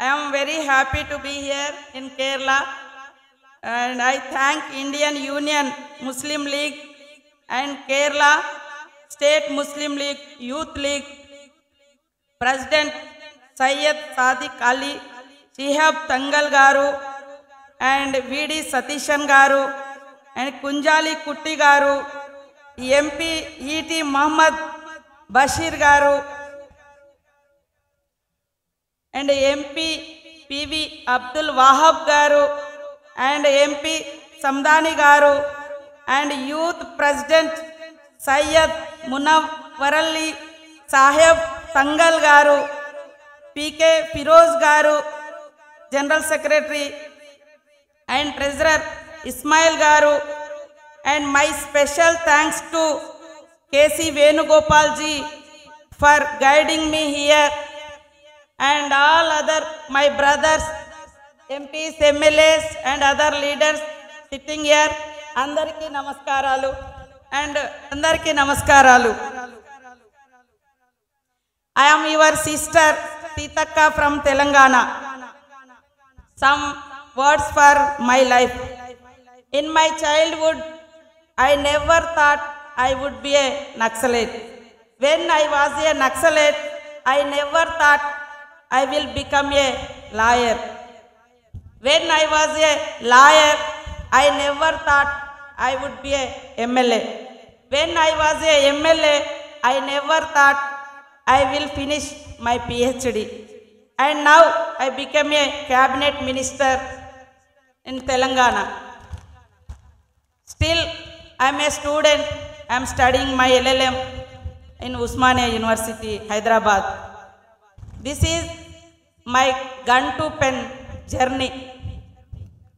I am very happy to be here in Kerala, and I thank Indian Union Muslim League and Kerala State Muslim League Youth League President Syed Sadiq Ali, Shihab Tangal Garu, and VD Satishan Garu, and Kunjali Kutti Garu, MP E.T. Muhammad Bashir Garu, and MP P.V. Abdul Wahab Garu, and MP Samdani Garu, and Youth President Syed Munawwarali Saheb Tangal Garu, P.K. Firoz Garu, General Secretary and Treasurer Ismail Garu, and my special thanks to K.C. Venugopal ji for guiding me here, and all other my brothers, MPs, MLAs and other leaders sitting here. Andariki namaskaralu and andariki namaskaralu. I am your sister Sitakka from Telangana. Some words for my life. In my childhood, I never thought I would be a Naxalite. When I was a Naxalite, I never thought I will become a lawyer. When I was a lawyer, I never thought I would be a MLA. When I was a MLA, I never thought I will finish my PhD. And now I became a cabinet minister in Telangana. Still, I am a student. I am studying my LLM in Usmania University, Hyderabad. This is my gun to pen journey.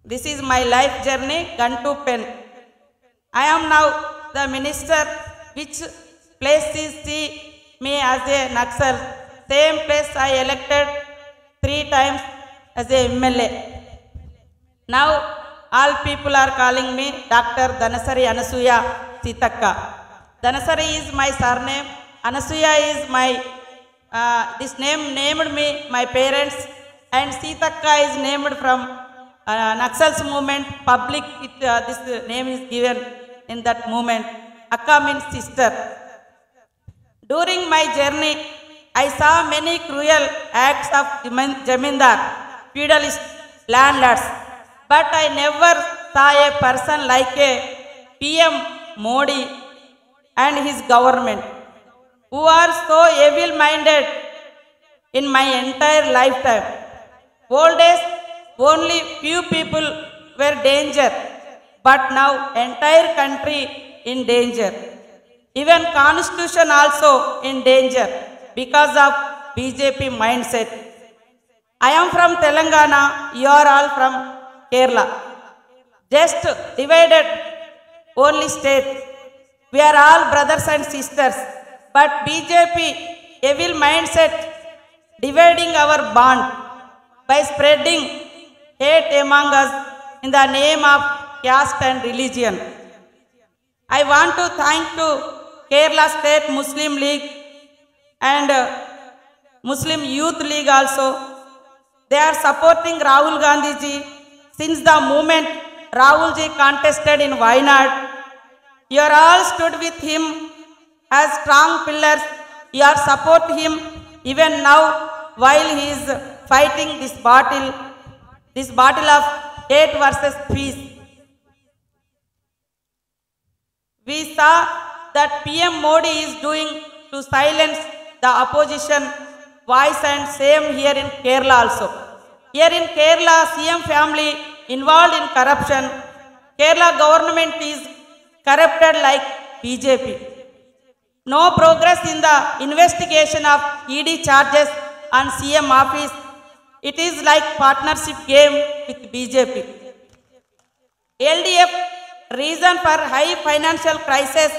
This is my life journey, gun to pen. I am now the minister. Which place is see me as a Naxal? Same place I elected 3 times as a MLA. Now all people are calling me Dr. Dhanasari Anasuya Sitakka. Dhanasari is my surname. Anasuya is my this name named me my parents, and Sitakka is named from Naxal's movement. Public this name is given in that movement. Akka means sister. During my journey, I saw many cruel acts of Jamindar, feudalist landlords, but I never saw a person like a PM Modi and his government, who are so evil-minded in my entire lifetime. Old days, only few people were danger, but now entire country in danger. Even constitution also in danger because of BJP mindset. I am from Telangana, you are all from Kerala. Just divided only state. We are all brothers and sisters. But BJP evil mindset dividing our bond by spreading hate among us in the name of caste and religion. I want to thank to Kerala State Muslim League and Muslim Youth League also. They are supporting Rahul Gandhi ji since the moment Rahul ji contested in Wayanad. You are all stood with him as strong pillars. You are support him even now while he is fighting this battle of hate versus peace. We saw that PM Modi is doing to silence the opposition voice, and same here in Kerala also. Here in Kerala, CM family involved in corruption. Kerala government is corrupted like BJP. No progress in the investigation of ED charges on CM office. It is like partnership game with BJP. LDF reason for high financial crisis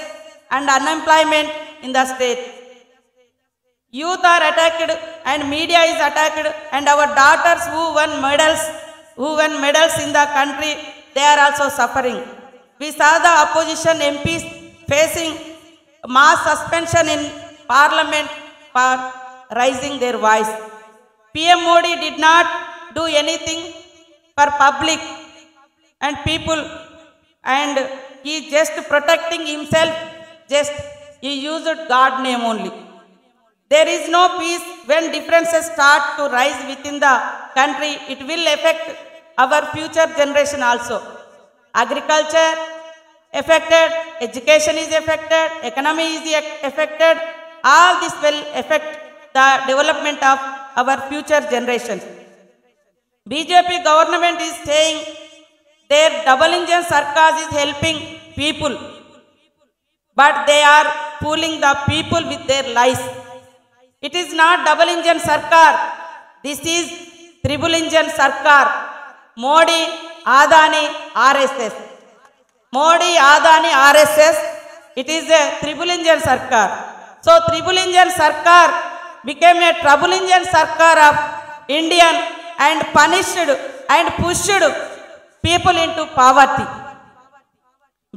and unemployment in the state. Youth are attacked and media is attacked, and our daughters who won medals in the country, they are also suffering. We saw the opposition MPs facing mass suspension in parliament for raising their voice. PM Modi did not do anything for public and people, and he just protecting himself, just he used God name only. There is no peace when differences start to rise within the country. It will affect our future generation also. Agriculture affected, education is affected, economy is affected. All this will affect the development of our future generations. BJP government is saying their double engine sarkar is helping people, but they are fooling the people with their lies. It is not double engine sarkar. This is triple engine sarkar. Modi, Adani, RSS. Modi, Adani, RSS. It is a triple engine sarkar. So triple engine sarkar became a trouble engine sarkar of Indian and punished and pushed people into poverty.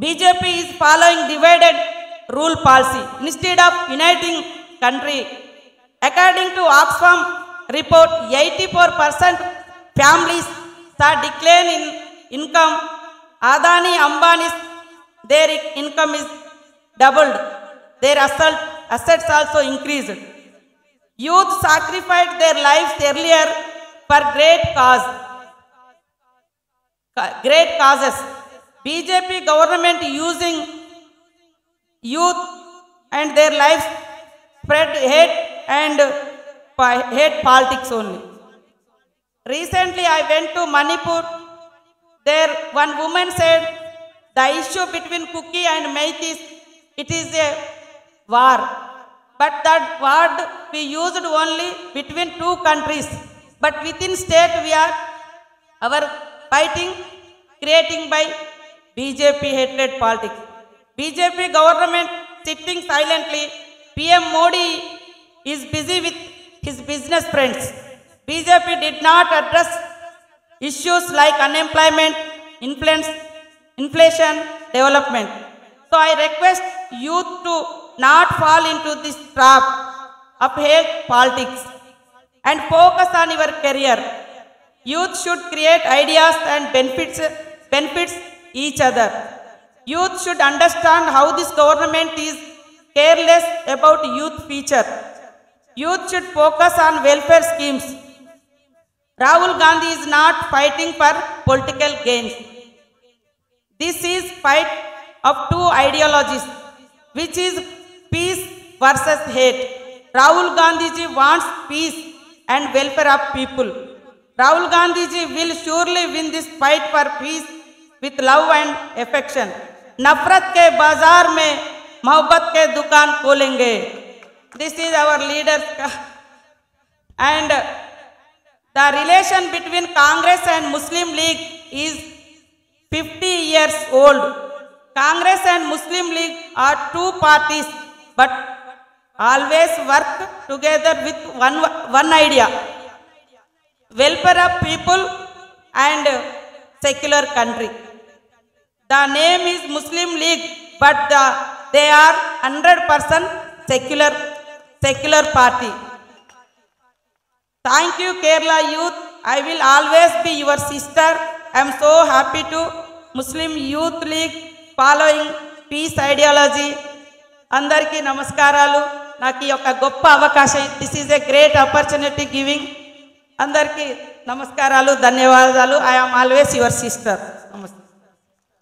BJP is following divided rule policy instead of uniting country. According to Oxfam report, 84% families saw decline in income. Adani, Ambani's their income is doubled. Their assets also increased. Youth sacrificed their lives earlier for great causes. BJP government using youth and their lives spread hate and hate politics only. Recently I went to Manipur. There one woman said the issue between Kuki and Meiteis, it is a war. But that word we used only between two countries. But within state we are our fighting creating by BJP hatred politics. BJP government sitting silently. PM Modi is busy with his business friends. BJP did not address issues like unemployment, inflation, development. So I request youth to not fall into this trap of hate politics and focus on your career. Youth should create ideas and benefits each other. Youth should understand how this government is careless about youth future. Youth should focus on welfare schemes. Rahul Gandhi is not fighting for political gains. This is fight of two ideologies, which is peace versus hate. Rahul Gandhi ji wants peace and welfare of people. Rahul Gandhi ji will surely win this fight for peace with love and affection. नफरत के बाजार में मोहब्बत के दुकान खोलेंगे. This is our leaders. And the relation between Congress and Muslim League is 50 years old. Congress and Muslim League are two parties, but always work together with one idea: welfare of people and secular country. The name is Muslim League, but they are 100% secular party. Thank you, Kerala youth. I will always be your sister. I am so happy to Muslim Youth League following peace ideology. Andarki namaskaralu. Naki yoka goppa avakasham. This is a great opportunity giving. Andarki namaskaralu, dhanyavadalu. I am always your sister.